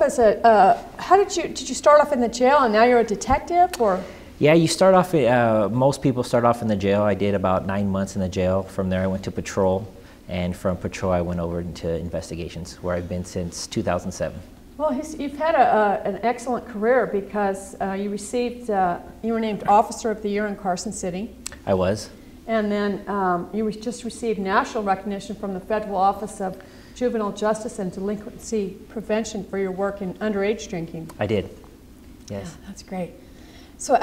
As a, how did you start off in the jail and now you're a detective, or? Yeah, you start off, most people start off in the jail. I did about 9 months in the jail. From there I went to patrol, and from patrol I went over into investigations, where I've been since 2007. Well, you've had an excellent career, because you received, you were named Officer of the Year in Carson City. I was. And then you just received national recognition from the Federal Office of Juvenile Justice and Delinquency Prevention for your work in underage drinking. I did, yes. Yeah, that's great. So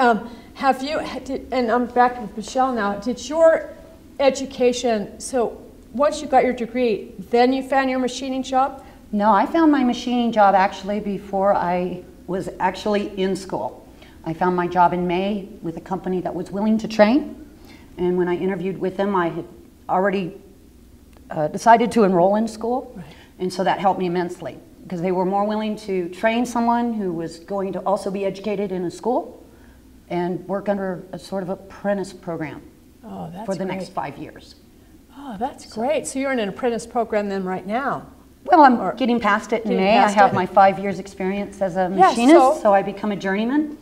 have you, and I'm back with Michelle now, did your education, so once you got your degree, then you found your machining job? No, I found my machining job actually before I was actually in school. I found my job in May with a company that was willing to train, and when I interviewed with them, I had already decided to enroll in school, right. And so that helped me immensely, because they were more willing to train someone who was going to also be educated in a school and work under a sort of apprentice program for the next 5 years. Oh, that's great. So you're in an apprentice program then right now? Well, I'm getting past it in May. I have my 5 years experience as a machinist, so I become a journeyman,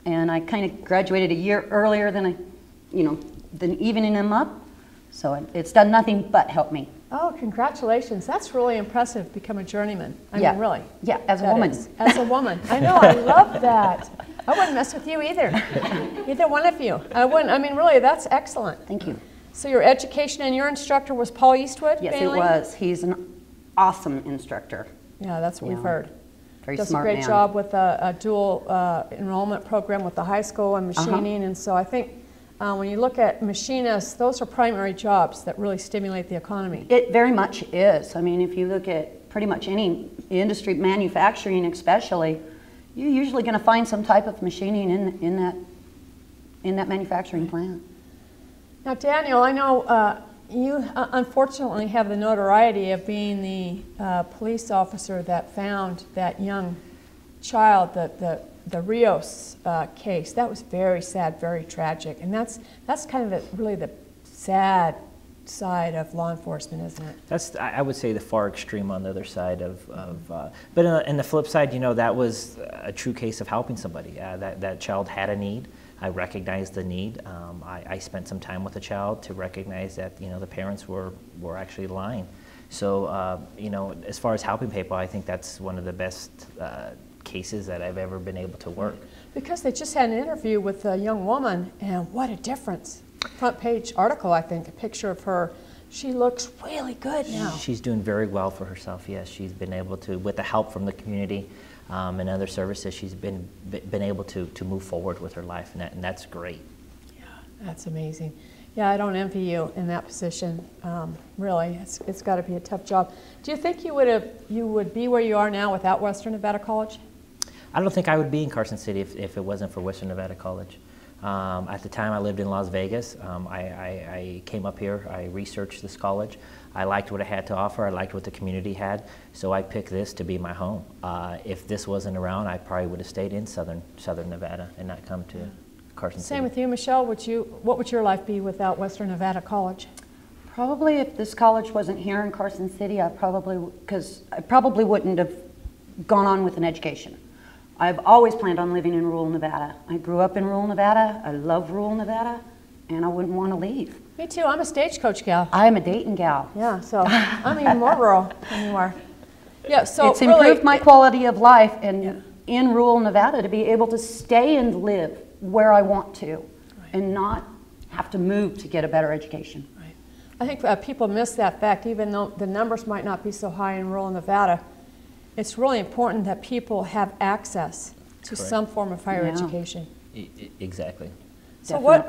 and I kind of graduated a year earlier than than evening them up. So it's done nothing but help me. Oh, congratulations. That's really impressive, become a journeyman. I mean, really. Yeah, as a woman. As a woman. I know, I love that. I wouldn't mess with you either. Either one of you. I wouldn't. I mean, really, that's excellent. Thank you. So your education and your instructor was Paul Eastwood? Yes, mainly? It was. He's an awesome instructor. Yeah, that's what we've heard. Very does smart a great job with a dual enrollment program with the high school and machining, and so I think when you look at machinists, those are primary jobs that really stimulate the economy. It very much is. I mean, if you look at pretty much any industry, manufacturing especially, you're usually going to find some type of machining in that manufacturing plant. Now, Daniel, I know you unfortunately have the notoriety of being the police officer that found that young child, the Rios case. That was very sad, very tragic, and that's kind of really the sad side of law enforcement, isn't it? That's, I would say, the far extreme on the other side but in the flip side, that was a true case of helping somebody. That child had a need. I recognized the need. I spent some time with the child to recognize that the parents were actually lying. So as far as helping people, I think that's one of the best cases that I've ever been able to work. Because they just had an interview with a young woman, and what a difference. Front page article, I think, a picture of her. She looks really good now. She's doing very well for herself, yes. She's been able to, with the help from the community and other services, she's been able to move forward with her life, and that's great. Yeah, that's amazing. Yeah, I don't envy you in that position. Really, it's got to be a tough job. Do you think you would be where you are now without Western Nevada College? I don't think I would be in Carson City if it wasn't for Western Nevada College. At the time I lived in Las Vegas. I came up here, I researched this college. I liked what it had to offer, I liked what the community had, so I picked this to be my home. If this wasn't around, I probably would have stayed in Southern Nevada and not come to Carson City. Same with you, Michelle. What would your life be without Western Nevada College? Probably if this college wasn't here in Carson City, because I probably wouldn't have gone on with an education. I've always planned on living in rural Nevada. I grew up in rural Nevada. I love rural Nevada, and I wouldn't want to leave. Me too. I'm a stagecoach gal. I'm a Dayton gal. Yeah, so I'm even more rural than you are. Yeah, so it's improved my quality of life in rural Nevada to be able to stay and live where I want to, and not have to move to get a better education. Right. I think people miss that fact, even though the numbers might not be so high in rural Nevada. It's really important that people have access to some form of higher education. Exactly. So what,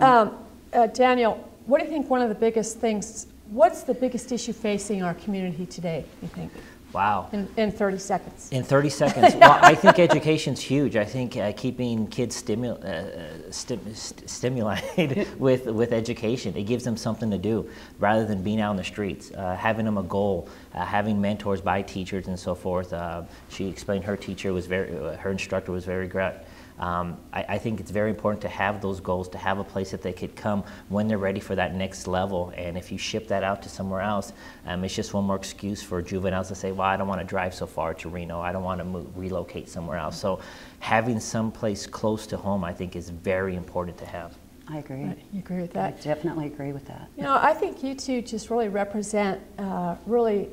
Daniel, what do you think one of the biggest things, what's the biggest issue facing our community today, you think? Wow. In 30 seconds. In 30 seconds. Well, I think education's huge. I think keeping kids stimulated with education, it gives them something to do rather than being out in the streets. Having them a goal, having mentors by teachers and so forth. She explained her teacher was her instructor was very great. I think it's very important to have those goals, to have a place that they could come when they're ready for that next level. And if you ship that out to somewhere else, it's just one more excuse for juveniles to say, well, I don't want to drive so far to Reno. I don't want to relocate somewhere else. So having some place close to home, I think, is very important to have. I agree. Right. You agree with that? I definitely agree with that. You know, I think you two just really represent really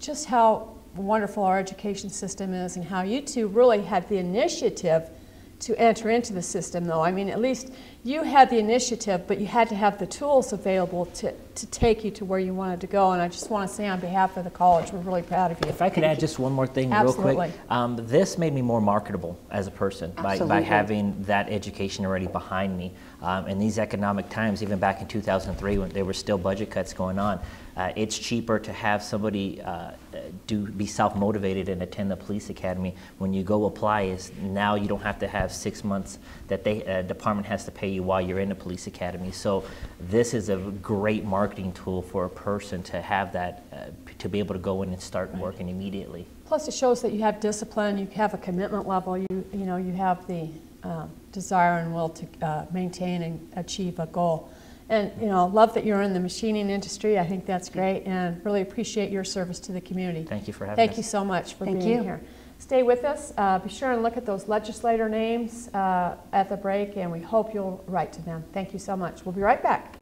just how wonderful our education system is, and how you two really had the initiative to enter into the system, though. I mean, at least you had the initiative, but you had to have the tools available to take you to where you wanted to go. And I just want to say on behalf of the college, we're really proud of you. If I could add just one more thing real quick. This made me more marketable as a person by having that education already behind me. In these economic times, even back in 2003 when there were still budget cuts going on, it's cheaper to have somebody be self-motivated and attend the police academy. When you go apply, is now you don't have to have 6 months that the department has to pay you while you're in the police academy. So this is a great marketing tool for a person to have that, to be able to go in and start working immediately. Plus it shows that you have discipline, you have a commitment level, you know, you have the desire and will to maintain and achieve a goal. And, you know, love that you're in the machining industry. I think that's great, and really appreciate your service to the community. Thank you for having us. Thank you so much for being here. Stay with us. Be sure and look at those legislator names at the break, and we hope you'll write to them. Thank you so much. We'll be right back.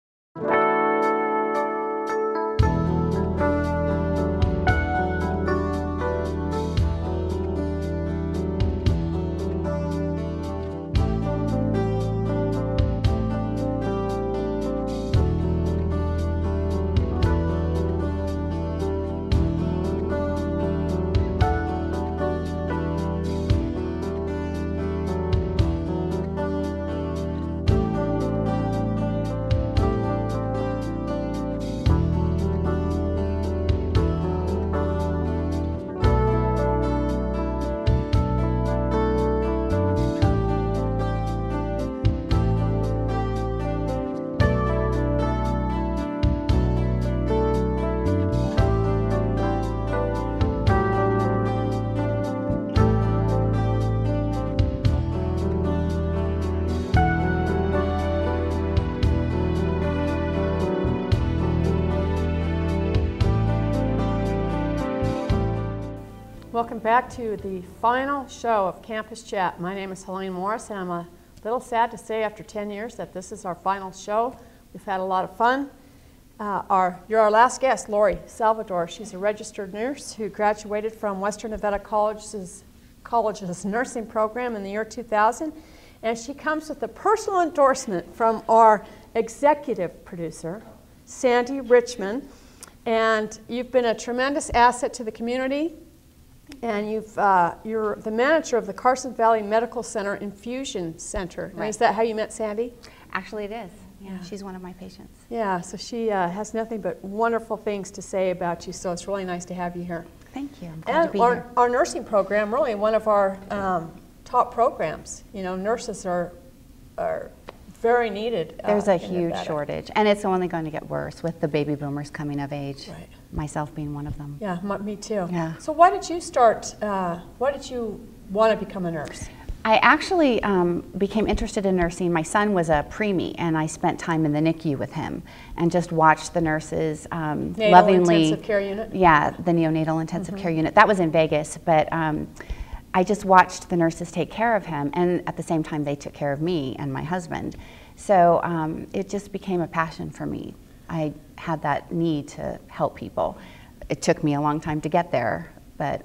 Welcome back to the final show of Campus Chat. My name is Helene Morris, and I'm a little sad to say after 10 years that this is our final show. We've had a lot of fun. You're our last guest, Lori Salvador. She's a registered nurse who graduated from Western Nevada College's nursing program in the year 2000. And she comes with a personal endorsement from our executive producer, Sandy Richmond. And you've been a tremendous asset to the community. And you're the manager of the Carson Valley Medical Center Infusion Center. Right. Now, is that how you met Sandy? Actually, it is. Yeah, she's one of my patients. Yeah, so she has nothing but wonderful things to say about you, so it's really nice to have you here. Thank you. I'm glad to be here. Our nursing program, really one of our top programs. You know, nurses are very needed. There's a huge shortage, and it's only going to get worse with the baby boomers coming of age. Right. Myself being one of them. Yeah, me too. Yeah. So why did you start, why did you want to become a nurse? I actually became interested in nursing. My son was a preemie, and I spent time in the NICU with him and just watched the nurses lovingly. Intensive care unit? Yeah, the neonatal intensive care unit. That was in Vegas, but I just watched the nurses take care of him, and at the same time they took care of me and my husband. So it just became a passion for me. I had that need to help people. It took me a long time to get there, but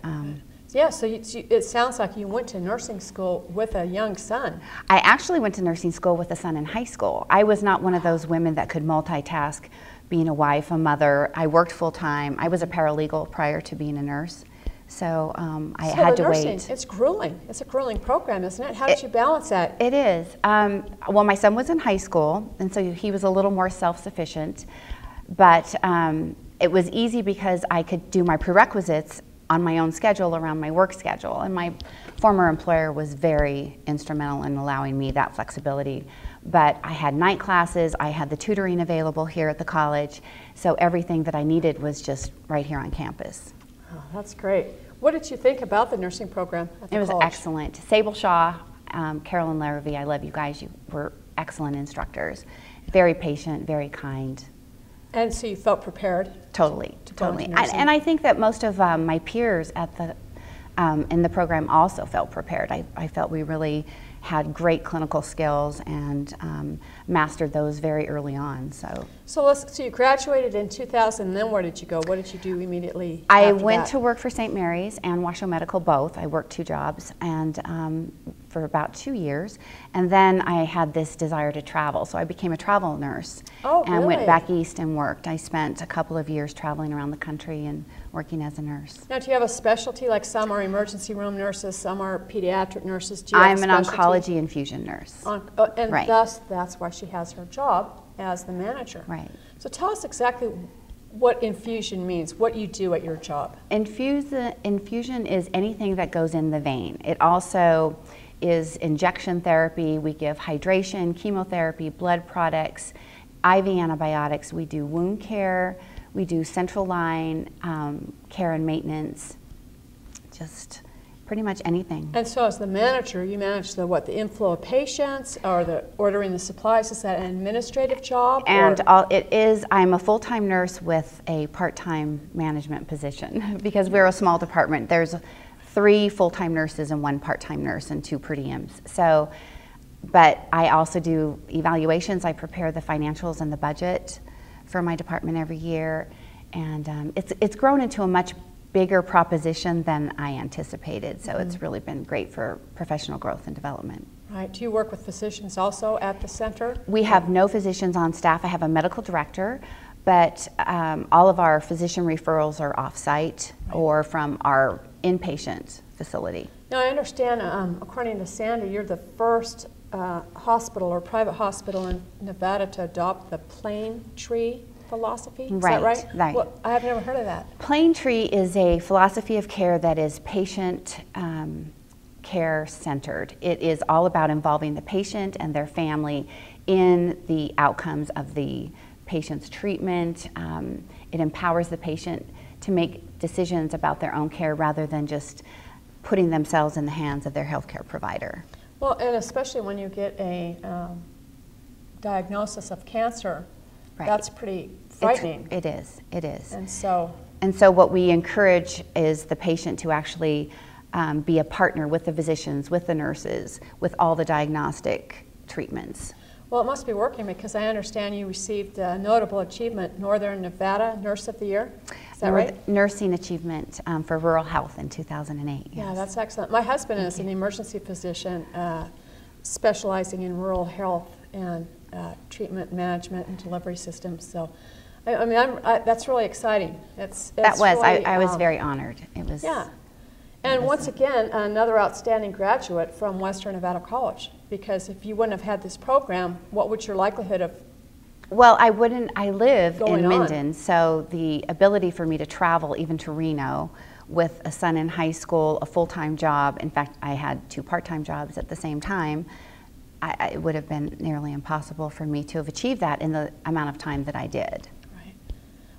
yeah, so it sounds like you went to nursing school with a young son. I actually went to nursing school with a son in high school. I was not one of those women that could multitask, being a wife, a mother. I worked full time. I was a paralegal prior to being a nurse, so I had to wait. It's grueling. It's a grueling program, isn't it? How did you balance that? It is. Well, my son was in high school, and so he was a little more self-sufficient, but it was easy because I could do my prerequisites on my own schedule around my work schedule, and my former employer was very instrumental in allowing me that flexibility. But I had night classes, I had the tutoring available here at the college, so everything that I needed was just right here on campus. Oh, that's great. What did you think about the nursing program at the college? It was excellent. Sable Shaw, Carol and Larrabee, I love you guys. You were excellent instructors. Very patient, very kind. And so you felt prepared? Totally, to go totally. into nursing? And I think that most of my peers at the in the program also felt prepared. I felt we really had great clinical skills and mastered those very early on. So you graduated in 2000, and then where did you go? What did you do immediately I after went that? to work for St. Mary's and Washoe Medical both. I worked 2 jobs and for about 2 years, and then I had this desire to travel, so I became a travel nurse. Oh, and really? went back east and worked. I spent a couple of years traveling around the country and working as a nurse. Now, do you have a specialty? Like some are emergency room nurses, some are pediatric nurses. Do you have I'm a an specialty? oncology infusion nurse. And Right. thus, that's why she has her job as the manager. Right. So tell us exactly what infusion means, what you do at your job. Infusion is anything that goes in the vein. It also is injection therapy. We give hydration, chemotherapy, blood products, IV antibiotics. We do wound care. We do central line care and maintenance. Just pretty much anything. And so as the manager, you manage the inflow of patients or the ordering the supplies. Is that an administrative job? And I'm a full-time nurse with a part-time management position because we're a small department. There's 3 full-time nurses and 1 part-time nurse and 2 per diems. So, but I also do evaluations. I prepare the financials and the budget for my department every year. And it's grown into a much bigger proposition than I anticipated. So it's really been great for professional growth and development. Right. Do you work with physicians also at the center? We have no physicians on staff. I have a medical director, but all of our physician referrals are off-site or from our inpatient facility. Now, I understand, according to Sandy, you're the first hospital or private hospital in Nevada to adopt the plane tree philosophy. Is that right? Right. Well, I have never heard of that. Plane tree is a philosophy of care that is patient care centered. It is all about involving the patient and their family in the outcomes of the patient's treatment. It empowers the patient to make decisions about their own care rather than just putting themselves in the hands of their healthcare provider. Well, and especially when you get a diagnosis of cancer, that's pretty frightening. It is. And so what we encourage is the patient to actually be a partner with the physicians, with the nurses, with all the diagnostic treatments. Well, it must be working because I understand you received a notable achievement, Northern Nevada Nurse of the Year. Is that right? Nursing achievement for rural health in 2008. Yeah, Yes. that's excellent. My husband is an emergency physician specializing in rural health and treatment management and delivery systems. So, I mean, that's really exciting. I was very honored. It was. Yeah. And once again, another outstanding graduate from Western Nevada College, because if you wouldn't have had this program, what would your likelihood of Well, I live going in on? Minden, so the ability for me to travel even to Reno with a son in high school, a full-time job, in fact, I had 2 part-time jobs at the same time, it would have been nearly impossible for me to have achieved that in the amount of time that I did.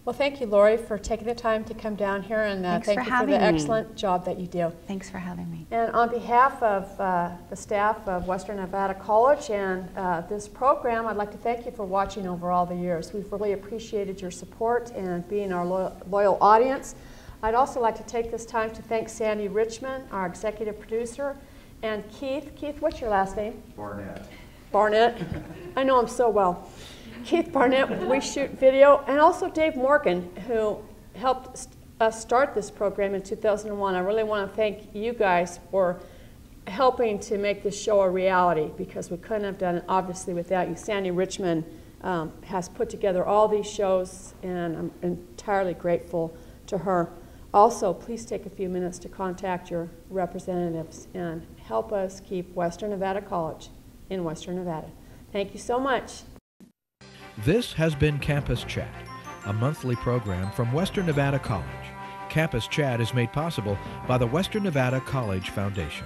Well, thank you, Lori, for taking the time to come down here, and thank you for the excellent job that you do. Thanks for having me. And on behalf of the staff of Western Nevada College and this program, I'd like to thank you for watching over all the years. We've really appreciated your support and being our loyal audience. I'd also like to take this time to thank Sandy Richmond, our executive producer, and Keith. Keith, what's your last name? Barnett. Barnett. I know him so well. Keith Barnett with We Shoot Video, and also Dave Morgan, who helped us start this program in 2001. I really want to thank you guys for helping to make this show a reality, because we couldn't have done it, obviously, without you. Sandy Richmond has put together all these shows, and I'm entirely grateful to her. Also, please take a few minutes to contact your representatives and help us keep Western Nevada College in Western Nevada. Thank you so much. This has been Campus Chat, a monthly program from Western Nevada College. Campus Chat is made possible by the Western Nevada College Foundation.